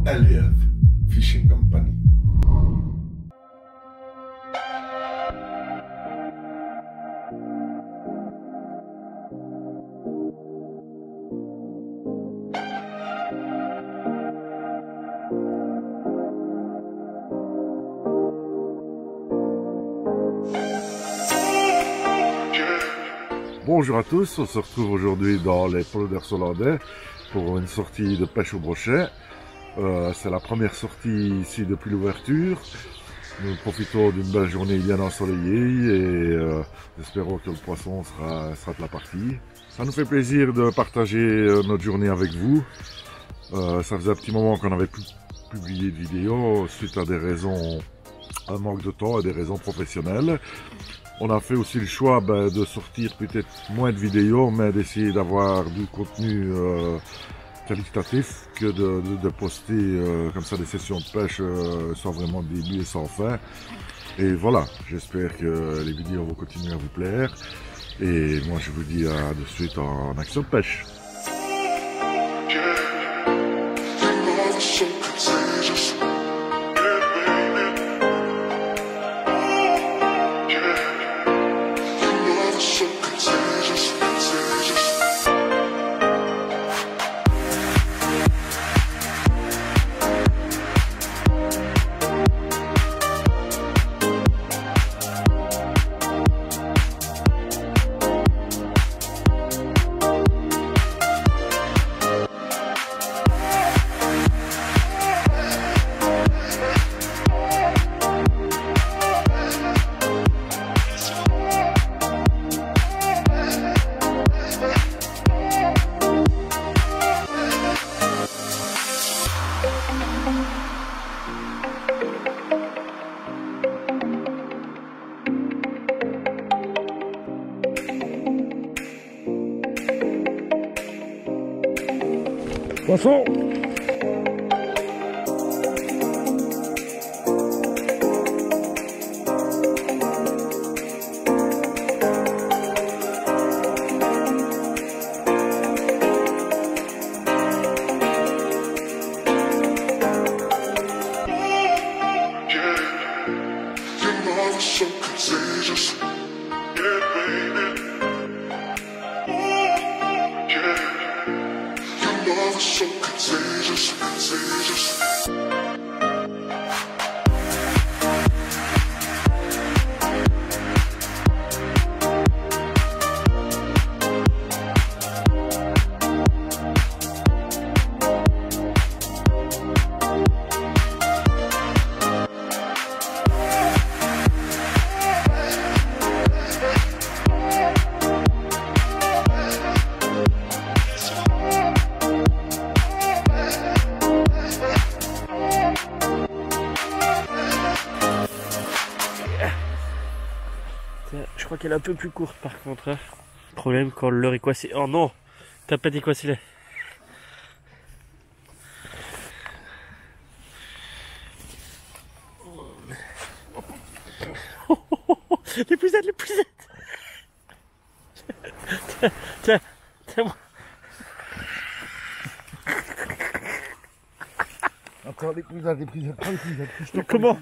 Aliyev Fishing Company. Bonjour à tous, on se retrouve aujourd'hui dans les polders hollandais pour une sortie de pêche au brochet. C'est la première sortie ici depuis l'ouverture. Nous profitons d'une belle journée bien ensoleillée et espérons que le poisson sera de la partie. Ça nous fait plaisir de partager notre journée avec vous. Ça faisait un petit moment qu'on n'avait plus publié de vidéos suite à des raisons, un manque de temps et des raisons professionnelles. On a fait aussi le choix de sortir peut-être moins de vidéos, mais d'essayer d'avoir du contenu qualitatif que de poster comme ça des sessions de pêche sans vraiment de début et sans fin. Et voilà, j'espère que les vidéos vont continuer à vous plaire. Et moi je vous dis à de suite en action de pêche. Poisson! So contagious, contagious. Je crois qu'elle est un peu plus courte par contre. Hein. Problème quand le leurre est coincé. Oh non, t'as pas décoincé là. Les pousettes, les pousettes. Tiens, moi. Encore les pousettes, prends les pousettes. Comment?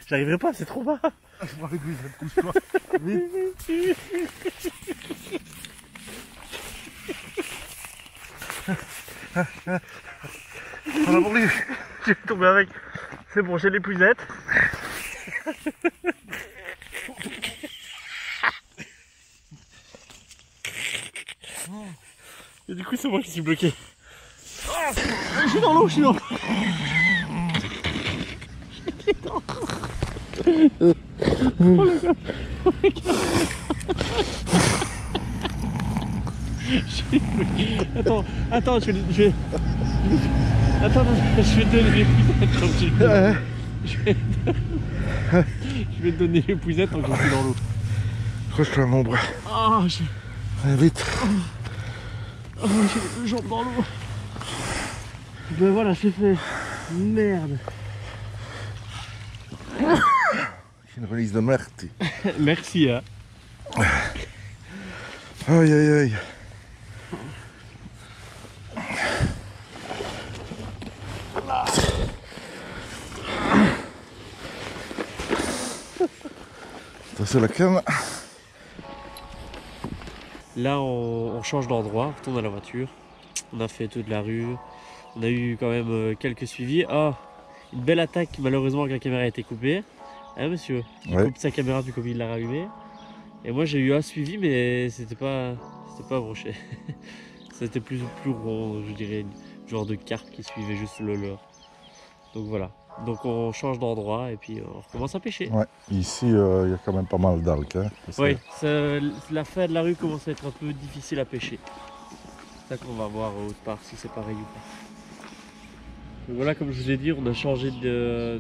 J'arriverai pas, c'est trop bas. Moi les pousettes, pousse-toi. Vite. On a pour lui. Je vais tomber avec. C'est bon, j'ai les pousettes. Et du coup, c'est moi qui suis bloqué. Oh, je suis dans l'eau, je suis dans l'eau. Oh le gars. Oh le gars. Attends, je vais... Attends, je vais te donner les pousettes quand je vais te donner les pousettes quand je suis dans l'eau. Croche-toi mon bras. Oh, Allez, vite. Oh, j'ai les deux jambes dans l'eau. Ben voilà, c'est fait. Merde. C'est une release de merde. Merci, hein. Aïe aïe aïe. Ça c'est la canne. Là on change d'endroit, on retourne à la voiture. On a fait toute la rue. On a eu quand même quelques suivis. Ah, une belle attaque malheureusement que la caméra a été coupée. Hein monsieur, il coupe sa caméra puis comme il l'a rallumée. Et moi j'ai eu un suivi mais c'était pas broché. C'était plus rond, je dirais, genre de carpe qui suivait juste le leurre. Donc voilà. Donc on change d'endroit et puis on recommence à pêcher. Ouais, ici il y a quand même pas mal d'algues. Hein. Oui, la fin de la rue commence à être un peu difficile à pêcher. C'est ça qu'on va voir autre part si c'est pareil ou pas. Donc voilà, comme je vous ai dit, on a changé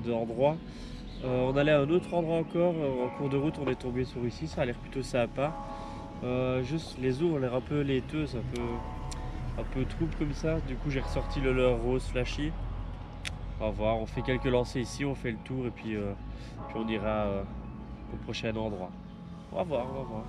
d'endroit. On allait à un autre endroit encore. En cours de route, on est tombé sur ici. Ça a l'air plutôt sympa. Juste les eaux ont l'air un peu laiteuses, un peu troubles comme ça. Du coup, j'ai ressorti le leurre rose flashy. On va voir, on fait quelques lancers ici, on fait le tour et puis on ira au prochain endroit. On va voir, on va voir.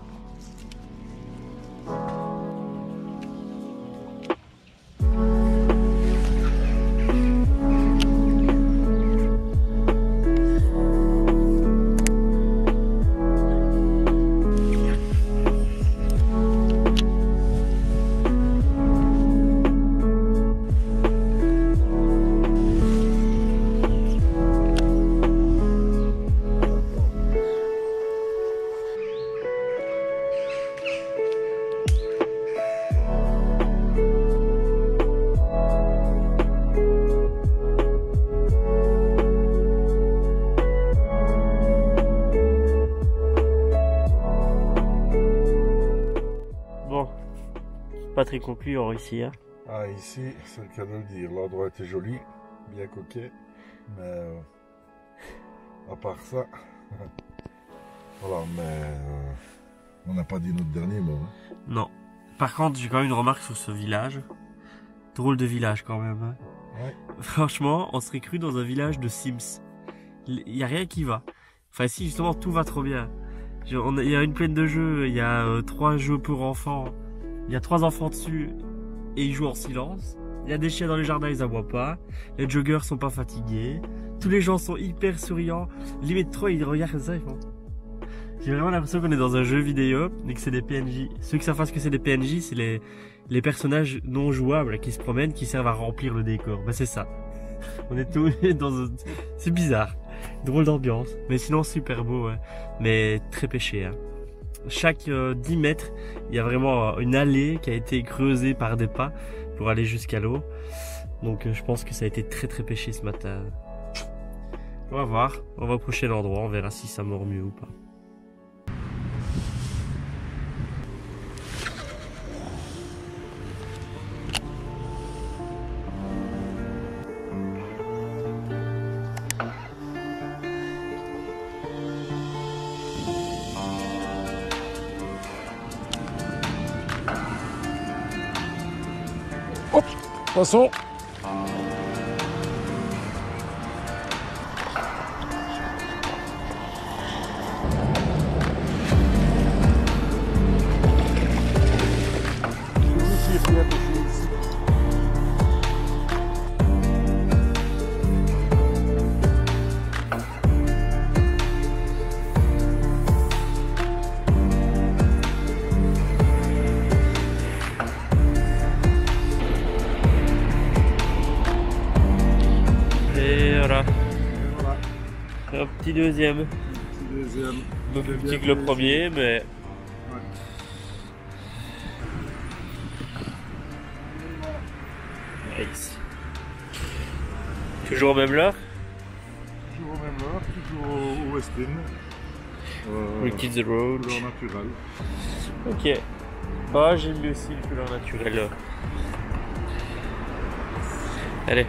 Pas très concluant ici. Hein. Ah, ici, c'est le cas de le dire. L'endroit était joli, bien coquet, mais à part ça, voilà, mais on n'a pas dit notre dernier mot. Hein. Non. Par contre, j'ai quand même une remarque sur ce village. Drôle de village quand même. Hein. Ouais. Franchement, on serait cru dans un village de Sims. Il n'y a rien qui va. Enfin, si, justement, tout va trop bien. Il y a une plaine de jeux, il y a 3 jeux pour enfants. Il y a 3 enfants dessus et ils jouent en silence. Il y a des chiens dans les jardins, ils aboient pas. Les joggers sont pas fatigués. Tous les gens sont hyper souriants. Limite 3, ils regardent comme ça, ils font... J'ai vraiment l'impression qu'on est dans un jeu vidéo et que c'est des PNJ. Ceux qui savent pas ce que c'est des PNJ, c'est les personnages non jouables qui se promènent, qui servent à remplir le décor. Ben c'est ça. On est tous dans un... C'est bizarre. Drôle d'ambiance. Mais sinon super beau, ouais. Mais très pêché, hein. Chaque 10 mètres, il y a vraiment une allée qui a été creusée par des pas pour aller jusqu'à l'eau. Donc je pense que ça a été très pêché ce matin. On va voir, on va au prochain endroit, on verra si ça mord mieux ou pas. Hop, poisson. Un petit deuxième. Un peu plus petit que le premier, mais... Ouais. Nice. Toujours au même leurre? Toujours au même heure, toujours au Westin. Ricky the Road. Couleur naturelle. Ok. Bah j'aime mieux aussi le couleur naturelle. Allez.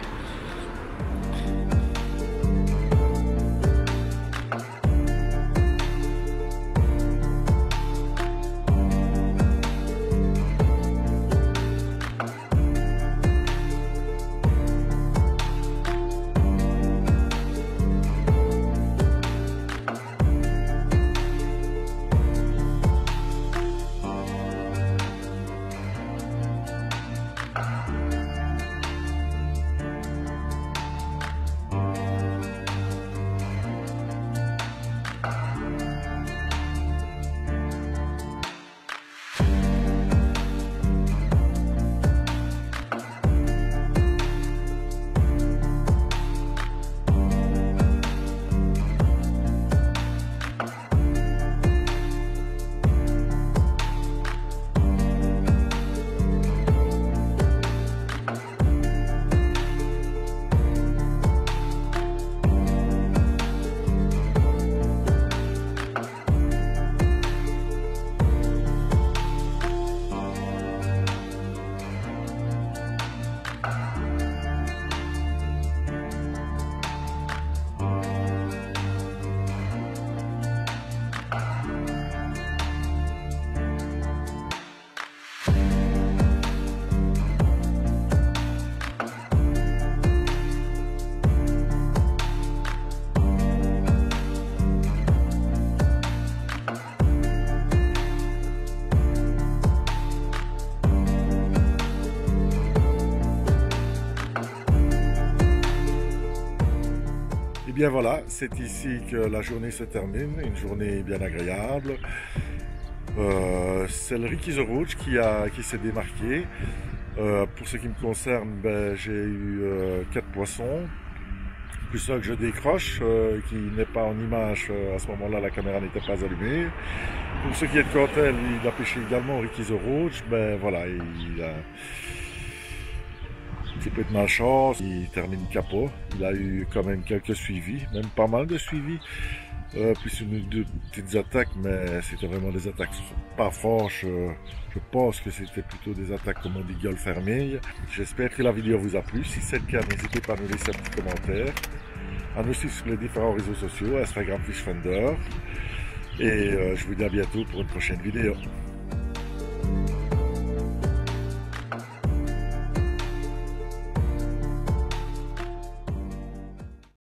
bien voilà, c'est ici que la journée se termine, une journée bien agréable. C'est le Ricky the Roach qui s'est démarqué. Pour ce qui me concerne, ben, j'ai eu 4 poissons, plus ça que je décroche, qui n'est pas en image, à ce moment-là la caméra n'était pas allumée. Pour ce qui est de Cantel, il a pêché également Ricky the Roach, ben voilà, il a un petit peu de malchance, il termine capot. Il a eu quand même quelques suivis, même pas mal de suivis. Puis une ou deux petites attaques, mais c'était vraiment des attaques pas franches. Je pense que c'était plutôt des attaques, comme on dit, gueule fermée. J'espère que la vidéo vous a plu. Si c'est le cas, n'hésitez pas à nous laisser un petit commentaire, à nous suivre sur les différents réseaux sociaux, Instagram Fish Finder. Et je vous dis à bientôt pour une prochaine vidéo.